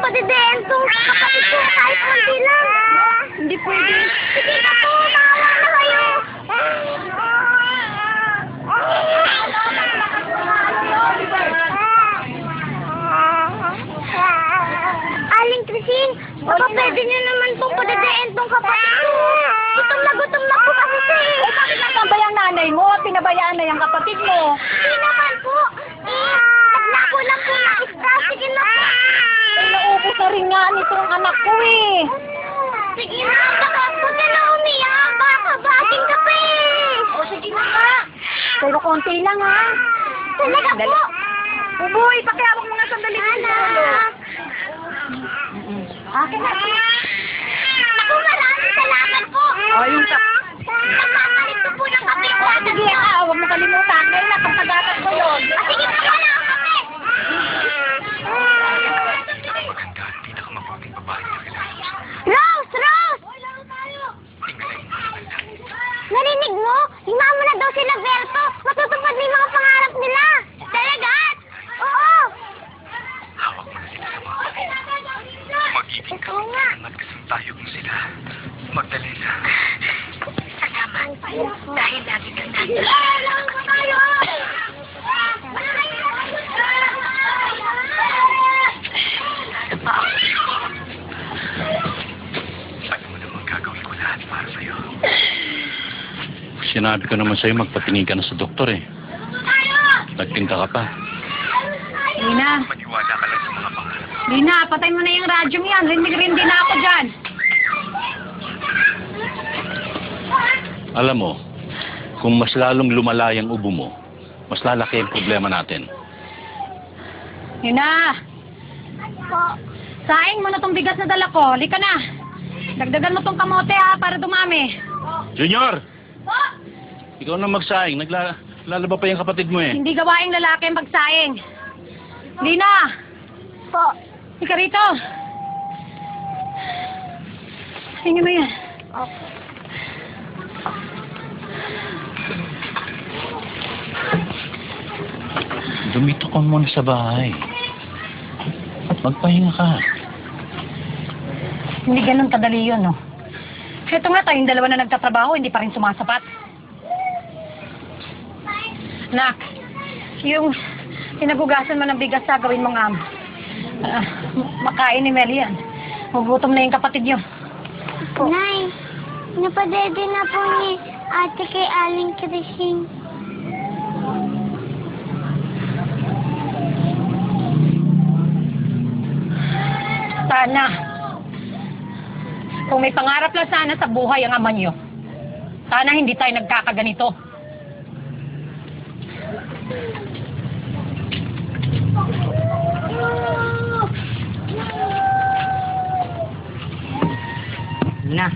padidiin itong kapatid ko kahit konti lang. Hindi pwede. Sige na po, maawa na kayo. Aling Trising, baka pwede niyo naman pong padidiin itong kapatid ko. Gutom na po kasi siya eh. Eh, bakit nagpabayang nanay mo? Pinabayaan na yung kapatid mo. Hindi naman po. Naglako lang po ng isda. Sige na po. Eh, naubos na rin nga nitong anak ko eh. Sige na, baka po ka na umiyak. Baka bating ka pa eh. O, sige na nga. Pero konti lang ha. Talaga po. Uboy, pakiawak mo nga sandali ko. Anak. Akin na. Naku, maraming salamat po. Ayun ka. Nagpapalit ko po ng kape ko. Sige huwag mo kalimutan. Ngayon na, pagkagatan ko yun. Sige po, wala ang kape. Maganda at pinakamabuting babae na kilala. Rose! Rose! Narinig mo? Himaan mo na daw sila, Berto. Matutupad na yung mga pangarap nila. Talaga? Oo. Hawak mo na sila sa mga mag-ibig ka. Magkasang tayo kung sila. Magdalena. Salamat. Dahil lagi kang nandun. Alam mo naman gagawin ko lahat para sa'yo. Sinabi ko naman sa'yo magpatingin ka na sa doktor eh. Nagtinka ka pa. Lina, Maniwala ka lang sa mga pangarap. Lina, patay mo na yung radyo mo yan. Rindig-rindi na ako dyan. Alam mo, kung mas lalong lumala yung ubo mo, mas lalaki ang problema natin. Lina, saing mo na tong bigas na dala ko. Lika na. Dagdagan mo tong kamote ha, para dumami. Junior! Ikaw na magsaing. Naglalaba pa yung kapatid mo eh. Hindi gawaing lalaki ang pagsaing. Lina! Po. Ika rito. Hingi mo yan. Dumito ka muna sa bahay. Magpahinga ka. Hindi ganun kadali yun, no? Ito nga tayong dalawa na nagtatrabaho, hindi pa rin sumasapat. Nak, yung pinagugasan mo ng bigas sa gawin mo nga makain ni Melian. Magutom na yung kapatid niyo. Nay, napadede na po ni ate kay Aling Trising. Sana. Kung may pangarap lang sana sa buhay ang ama niyo, sana hindi tayo nagkakaganito. Lina,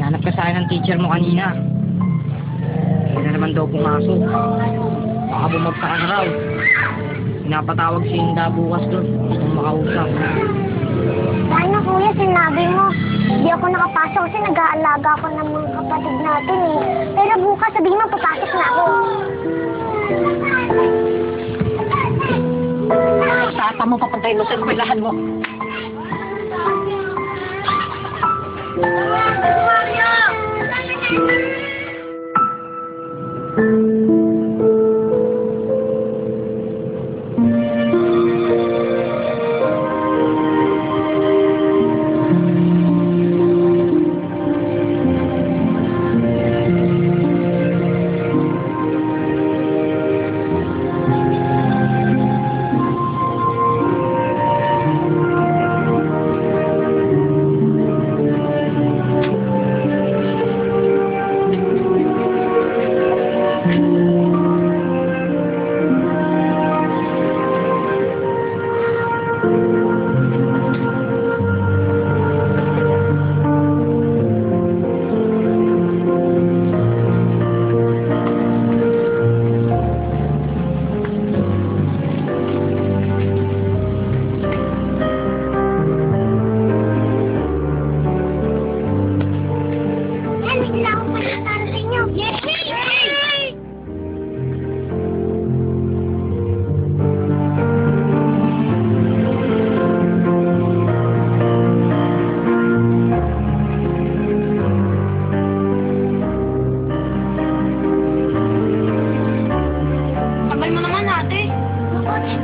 hanap ka sa akin ng teacher mo kanina. Hindi na naman daw pumasok. Baka bumagsak ka na raw. Pinapatawag si Inda bukas doon. Kung makausap. Sana kuya, sinabi mo, hindi ako nakapasok kasi nag-aalaga ako ng mga kapatid natin eh. Pero bukas sabihin mo, papasok na ako. Tata mo, papuntahin mo sa eskwelahan mo.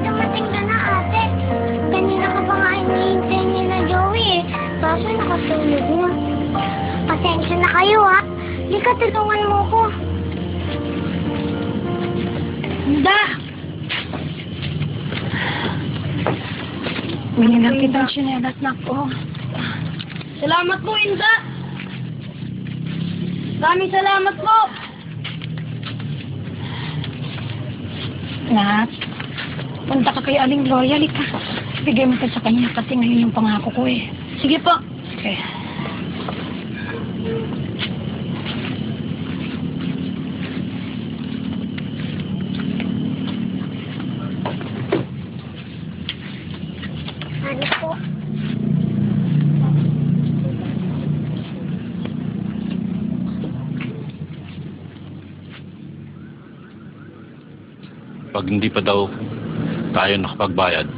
Dumating ka na, ate. Kanina ka pa nga hinihintay niya na Joey eh. Kaso nakatulog na. Pasensya na kayo, ha? Di ka tulungan mo ko. Inda! Binilang kitang sinelas na po. Salamat po, Inda. Maraming salamat po. Nat, punta ka kay Aling Gloria, lika. Bigay mo pa sa kanya kasi ngayon yung pangako ko eh. Sige po. Okay. Ano po? Pag hindi pa daw tayo nakapagbayad,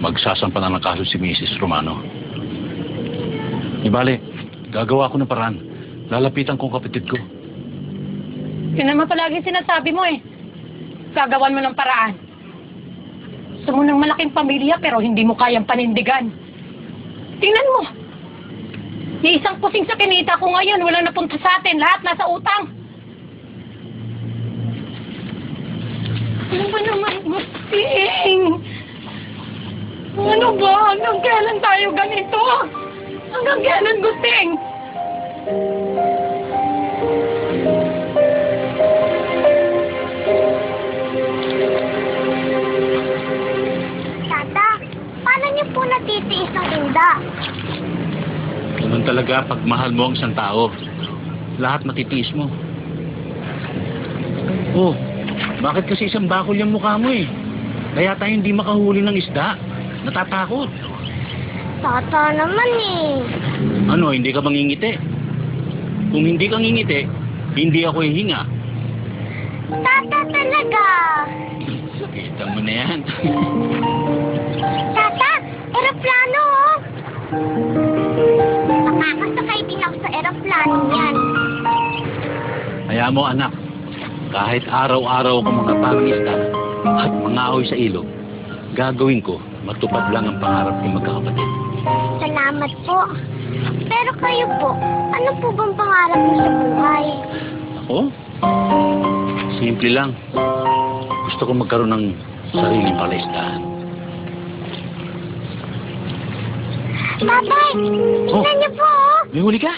magsasampa na ng kaso si Mrs. Romano. Di bale, gagawa ko ng paraan. Lalapitan ko ang kapatid ko. Yun naman palagi sinasabi mo eh. Gagawan mo ng paraan. Gusto mo ng malaking pamilya pero hindi mo kayang panindigan. Tingnan mo. Yung isang pusing sa kinita ko ngayon, walang napunta sa atin. Lahat nasa utang. Ano ba naman, Gusting? Ano ba? Hanggang kailan tayo ganito? Hanggang kailan, Gusting? Tata, paano niyo po natitiis ng Inda? Ganun talaga pag mahal mo ang isang tao. Lahat matitiis mo. Oh, bakit kasi isang bakol yung mukha mo eh? Kaya tayo hindi makahuli ng isda. Natatakot. Tata naman eh. Ano, hindi ka mangingiti? Kung hindi ka ngingiti, hindi ako hihinga. Tata talaga. Kita mo na yan. Tata, eroplano oh. Makakasakay din ako sa eroplano yan. Kaya mo anak, kahit araw-araw ko mga pangisda at mga aoy sa ilog, gagawin ko, matupad lang ang pangarap ng magkakapatid. Salamat po. Pero kayo po, ano po bang pangarap niyo sa buhay? Ako? Simple lang. Gusto ko magkaroon ng sariling palaisdaan. Tatay, tingnan niyo po oh. May huli ka?